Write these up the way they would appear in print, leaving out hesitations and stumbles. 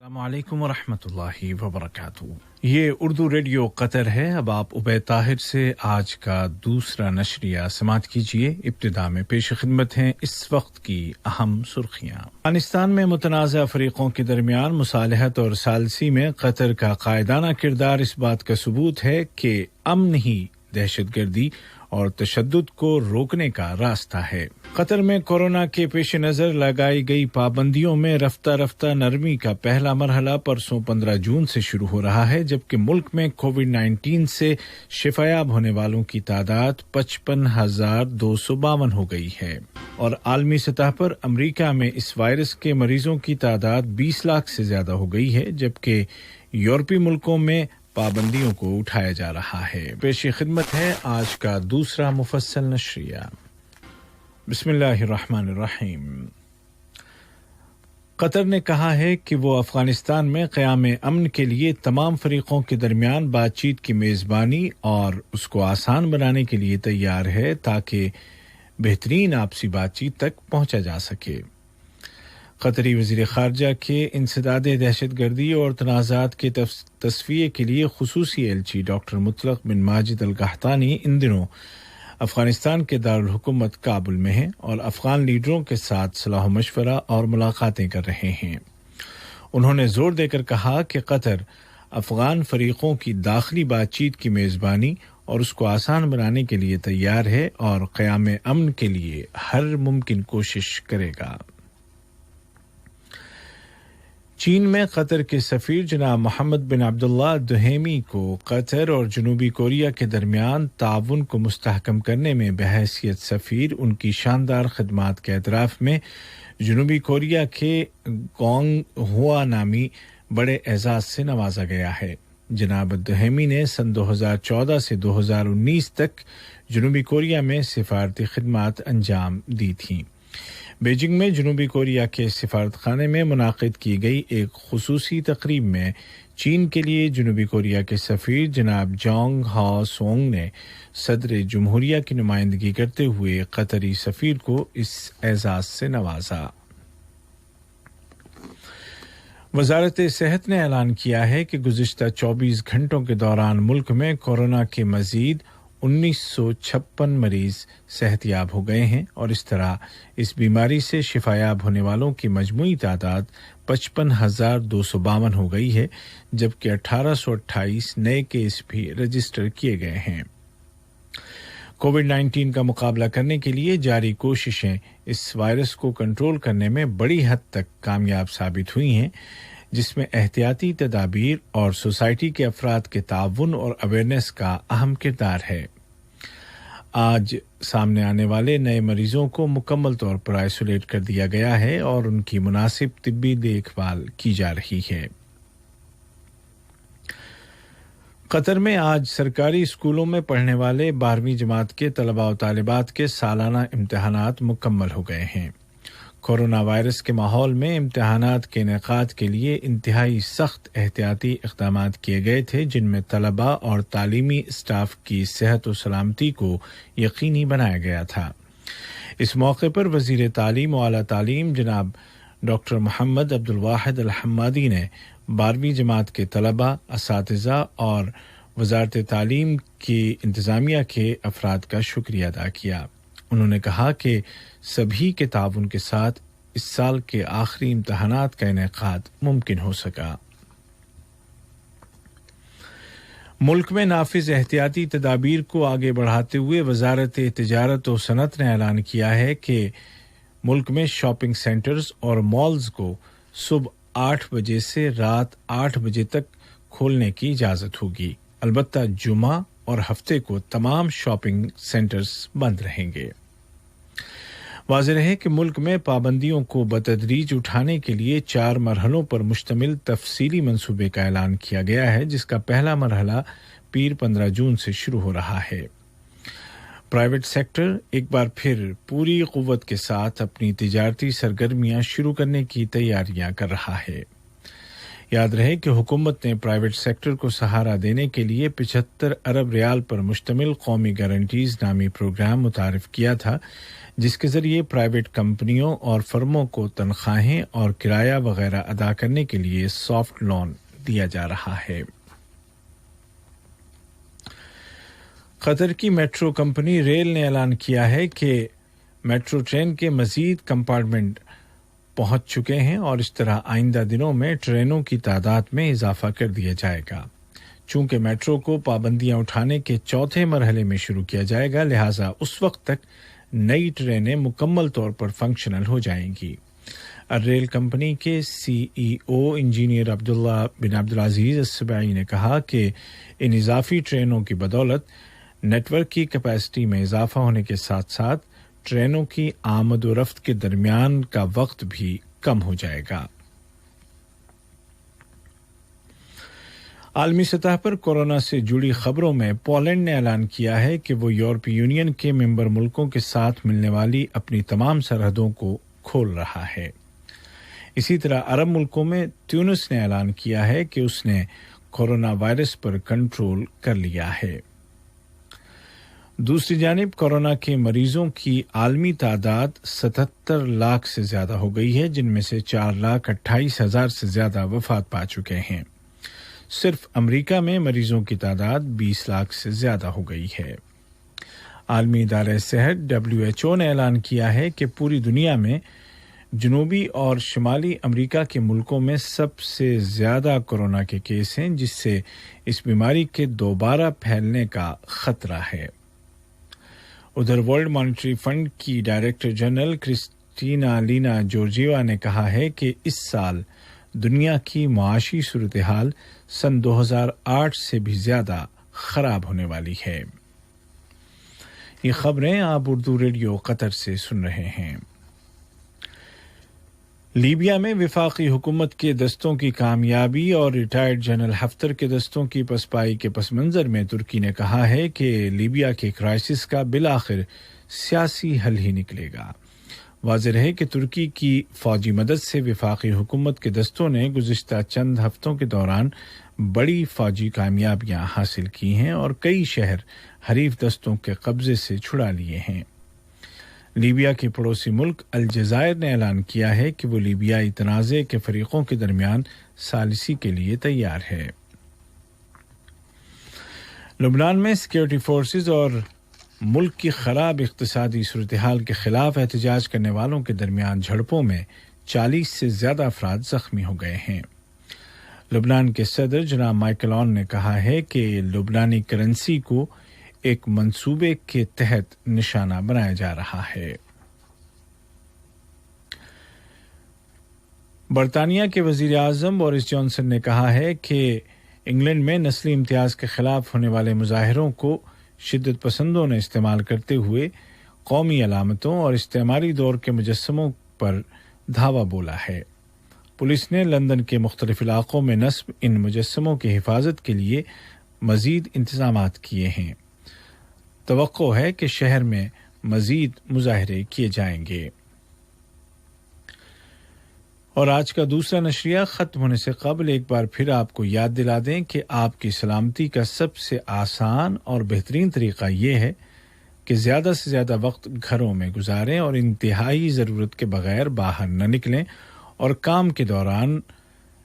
अस्सलाम वालेकुम व रहमतुल्लाहि व बरकातहू। ये उर्दू रेडियो कतर है। अब आप उबैद ताहिर से आज का दूसरा नशरिया समाअत कीजिए। इब्तिदा में पेश खिदमत हैं इस वक्त की अहम सुर्खियां। अफगानिस्तान में मुतनाज़ा फरीकों के दरमियान मुसालहत और सालसी में कतर का कायदाना किरदार इस बात का सबूत है कि अमन ही दहशतगर्दी और तशद्दुद को रोकने का रास्ता है। कतर में कोरोना के पेश नज़र लगाई गई पाबंदियों में रफ्ता रफ्ता नरमी का पहला मरहला परसों 15 जून से शुरू हो रहा है, जबकि मुल्क में कोविड-19 से शिफायाब होने वालों की तादाद 55,252 हो गई है और आलमी सतह पर अमरीका में इस वायरस के मरीजों की तादाद 20 लाख से ज्यादा हो गई है, जबकि यूरोपीय मुल्कों में पाबंदियों को उठाया जा रहा है। पेश खिदमत है आज का दूसरा मुफस्सल नशरिया। बिस्मिल्लाहिर्रहमानिर्रहीम। कतर ने कहा है कि वो अफगानिस्तान में क़याम अमन के लिए तमाम फरीकों के दरमियान बातचीत की मेज़बानी और उसको आसान बनाने के लिए तैयार है ताकि बेहतरीन आपसी बातचीत तक पहुंचा जा सके। कतरी वज़ीर ख़ारजा के इंसदादे दहशतगर्दी और तनाज़ात के तस्फ़िये के लिए ख़ुसूसी एलची डॉक्टर मुतलक बिन माजिद अल क़हतानी इन दिनों अफ़गानिस्तान के दारुल हुकूमत काबुल में हैं और अफ़गान लीडरों के साथ सलाह मशवरा और मुलाक़ातें कर रहे हैं। उन्होंने ज़ोर देकर कहा कि कतर अफ़गान फ़रीक़ों की दाखिली बातचीत की मेज़बानी और उसको आसान बनाने के लिए तैयार है और क़याम अमन के लिए हर मुमकिन कोशिश करेगा। चीन में कतर के सफ़ीर जनाब मोहम्मद बिन अब्दुल्ला दुहेमी को कतर और जनूबी कोरिया के दरमियान ताउन को मुस्तहकम करने में बहैसियत सफ़ीर उनकी शानदार खिदमात के एतराफ़ में जनूबी कोरिया के गोंग हुआ नामी बड़े एजाज़ से नवाजा गया है। जनाब दुहेमी ने सन 2014 से 2019 तक जनूबी कोरिया में सिफारती खिदमात अंजाम दी थीं। बीजिंग में जनूबी कोरिया के सिफारतखाने में मुनाकिद की गई एक खुसूसी तकरीब में चीन के लिए जनूबी कोरिया के सफ़ीर जनाब जोंग हा सोंग ने सदर जमहूरिया की नुमाइंदगी करते हुए कतरी सफ़ीर को इस एजाज़ से नवाजा। वज़ारत सेहत ने ऐलान किया है कि गुज़िश्ता 24 घंटों के दौरान मुल्क में कोरोना के मज़ीद 1956 मरीज सेहतयाब हो गए हैं और इस तरह इस बीमारी से शिफायाब होने वालों की मजमूई तादाद 55,252 हो गई है, जबकि 1828 नए केस भी रजिस्टर किए गए हैं। कोविड-19 का मुकाबला करने के लिए जारी कोशिशें इस वायरस को कंट्रोल करने में बड़ी हद तक कामयाब साबित हुई हैं, जिसमें एहतियाती तदाबीर और सोसाइटी के अफराद के ताउन और अवेयरनेस का अहम किरदार है। आज सामने आने वाले नए मरीजों को मुकम्मल तौर पर आइसोलेट कर दिया गया है और उनकी मुनासिब तिब्बी देखभाल की जा रही है। कतर में आज सरकारी स्कूलों में पढ़ने वाले 12वीं जमात के तलबा और तालिबात के सालाना इम्तिहानात मुकम्मल हो गए हैं। कोरोना वायरस के माहौल में इम्तिहानात के इनेकाद के लिए इंतहाई सख्त एहतियाती इक़दामात किए गए थे, जिनमें तलबा और तालीमी स्टाफ की सेहत और सलामती को यकीनी बनाया गया था। इस मौके पर वज़ीर तालीम व आला तालीम जनाब डॉक्टर मोहम्मद अब्दुल वाहिद अल हम्मादी ने 12वीं जमात के तलबा, असातिज़ा और वज़ारत तालीम की इंतज़ामिया के अफराद का शुक्रिया अदा किया। उन्होंने कहा कि सभी के ताउन के साथ इस साल के आखिरी इम्तिहानात का इनेकाद मुमकिन हो सका। मुल्क में नाफिज एहतियाती तदाबीर को आगे बढ़ाते हुए वज़ारत तिजारत और सनत ने ऐलान किया है कि मुल्क में शॉपिंग सेंटर्स और मॉल्स को सुबह 8 बजे से रात 8 बजे तक खोलने की इजाज़त होगी। अलबत्ता जुमा और हफ्ते को तमाम शॉपिंग सेंटर्स बंद रहेंगे। वाज़ेह है कि मुल्क में पाबंदियों को बतदरीज उठाने के लिए 4 मरहलों पर मुश्तमिल तफसीली मंसूबे का ऐलान किया गया है, जिसका पहला मरहला पीर 15 जून से शुरू हो रहा है। प्राइवेट सेक्टर एक बार फिर पूरी कुव्वत के साथ अपनी तिजारती सरगर्मियां शुरू करने की तैयारियां कर रहा है। یاد رہے کہ حکومت نے پرائیویٹ سیکٹر کو سہارا دینے کے لیے 75 ارب ریال پر مشتمل قومی گارنٹیز نامی پروگرام متعارف کیا تھا، جس کے ذریعے پرائیویٹ کمپنیوں اور فرموں کو تنخواہیں اور کرایہ وغیرہ ادا کرنے کے لیے سافٹ لون دیا جا رہا ہے۔ قطر کی میٹرو کمپنی ریل نے اعلان کیا ہے کہ میٹرو ٹرین کے مزید کمپارٹمنٹ پہنچ چکے ہیں اور اس طرح آئندہ دنوں میں ٹرینوں کی تعداد میں اضافہ کر دیا جائے گا۔ چونکہ میٹرو کو پابندیاں اٹھانے کے چوتھے مرحلے میں شروع کیا جائے گا، لہٰذا اس وقت تک نئی ٹرینیں مکمل طور پر فنکشنل ہو جائیں گی۔ ریل کمپنی کے سی ای او انجینئر عبداللہ بن عبدالعزیز السباعی نے کہا کہ ان اضافی ٹرینوں کی بدولت نیٹ ورک کی کیپیسٹی میں اضافہ ہونے کے ساتھ ساتھ ٹرینوں کی آمد و رفت کے درمیان کا وقت بھی کم ہو جائے گا۔ عالمی سطح پر کورونا سے جڑی خبروں میں پولینڈ نے اعلان کیا ہے کہ وہ یورپی یونین کے ممبر ملکوں کے ساتھ ملنے والی اپنی تمام سرحدوں کو کھول رہا ہے۔ اسی طرح عرب ملکوں میں تیونس نے اعلان کیا ہے کہ اس نے کورونا وائرس پر کنٹرول کر لیا ہے۔ دوسری جانب کورونا کے مریضوں کی عالمی تعداد 77 لاکھ سے زیادہ ہو گئی ہے، جن میں سے 4,28,000 سے زیادہ وفات پا چکے ہیں۔ صرف امریکہ میں مریضوں کی تعداد 20 لاکھ سے زیادہ ہو گئی ہے۔ عالمی ادارہ صحت WHO نے اعلان کیا ہے کہ پوری دنیا میں جنوبی اور شمالی امریکا کے ملکوں میں سب سے زیادہ کورونا کے کیس ہیں، جس سے اس بیماری کے دوبارہ پھیلنے کا خطرہ ہے۔ ادھر ورلڈ مانیٹری فنڈ کی ڈائریکٹر جنرل کرسٹینا لینا جورجیوا نے کہا ہے کہ اس سال دنیا کی معاشی صورتحال سن 2008 سے بھی زیادہ خراب ہونے والی ہے۔ یہ خبریں آپ اردو ریڈیو قطر سے سن رہے ہیں۔ لیبیا میں وفاقی حکومت کے دستوں کی کامیابی اور ریٹائرڈ جنرل حفتر کے دستوں کی پسپائی کے پس منظر میں ترکی نے کہا ہے کہ لیبیا کے کرائسس کا بالآخر سیاسی حل ہی نکلے گا۔ واضح ہے کہ ترکی کی فوجی مدد سے وفاقی حکومت کے دستوں نے گزشتہ چند ہفتوں کے دوران بڑی فوجی کامیابیاں حاصل کی ہیں اور کئی شہر حریف دستوں کے قبضے سے چھڑا لیے ہیں۔ لیبیا کے پڑوسی ملک الجزائر نے اعلان کیا ہے کہ وہ لیبیائی تنازع کے فریقوں کے درمیان ثالثی کے لیے تیار ہے۔ لبنان میں سیکیورٹی فورسز اور ملک کی خراب اقتصادی صورتحال کے خلاف احتجاج کرنے والوں کے درمیان جھڑپوں میں 40 سے زیادہ افراد زخمی ہو گئے ہیں۔ لبنان کے صدر جناب مائیکل عون نے کہا ہے کہ لبنانی کرنسی کو ایک منصوبے کے تحت نشانہ بنایا جا رہا ہے۔ برطانیہ کے وزیر اعظم بورس جانسن نے کہا ہے کہ انگلینڈ میں نسلی امتیاز کے خلاف ہونے والے مظاہروں کو شدت پسندوں نے استعمال کرتے ہوئے قومی علامتوں اور استعماری دور کے مجسموں پر دھاوا بولا ہے۔ پولیس نے لندن کے مختلف علاقوں میں نصب ان مجسموں کی حفاظت کے لیے مزید انتظامات کیے ہیں۔ توقع ہے کہ شہر میں مزید مظاہرے کیے جائیں گے۔ اور آج کا دوسرا نشریہ ختم ہونے سے قبل ایک بار پھر آپ کو یاد دلا دیں کہ آپ کی سلامتی کا سب سے آسان اور بہترین طریقہ یہ ہے کہ زیادہ سے زیادہ وقت گھروں میں گزاریں اور انتہائی ضرورت کے بغیر باہر نہ نکلیں اور کام کے دوران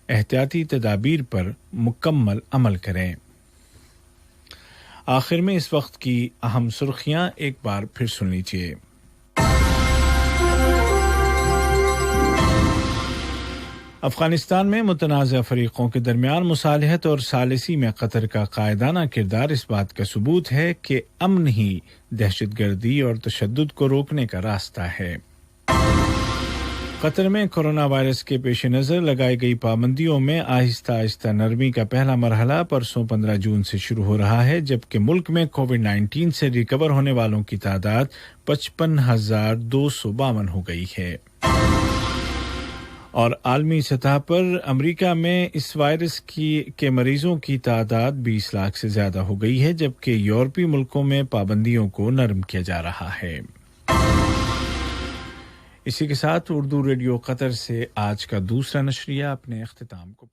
احتیاطی تدابیر پر مکمل عمل کریں۔ آخر میں اس وقت کی اہم سرخیاں ایک بار پھر سن لیجیے۔ افغانستان میں متنازع فریقوں کے درمیان مصالحت اور ثالثی میں قطر کا قائدانہ کردار اس بات کا ثبوت ہے کہ امن ہی دہشت گردی اور تشدد کو روکنے کا راستہ ہے۔ قطر میں کورونا وائرس کے پیش نظر لگائی گئی پابندیوں میں آہستہ آہستہ نرمی کا پہلا مرحلہ پرسوں 15 جون سے شروع ہو رہا ہے، جبکہ ملک میں کووڈ-19 سے ریکور ہونے والوں کی تعداد 55,252 ہو گئی ہے۔ اور عالمی سطح پر امریکہ میں اس وائرس کے مریضوں کی تعداد 20 لاکھ سے زیادہ ہو گئی ہے، جبکہ یورپی ملکوں میں پابندیوں کو نرم کیا جا رہا ہے۔ اسی کے ساتھ اردو ریڈیو قطر سے آج کا دوسرا نشریہ اپنے اختتام کو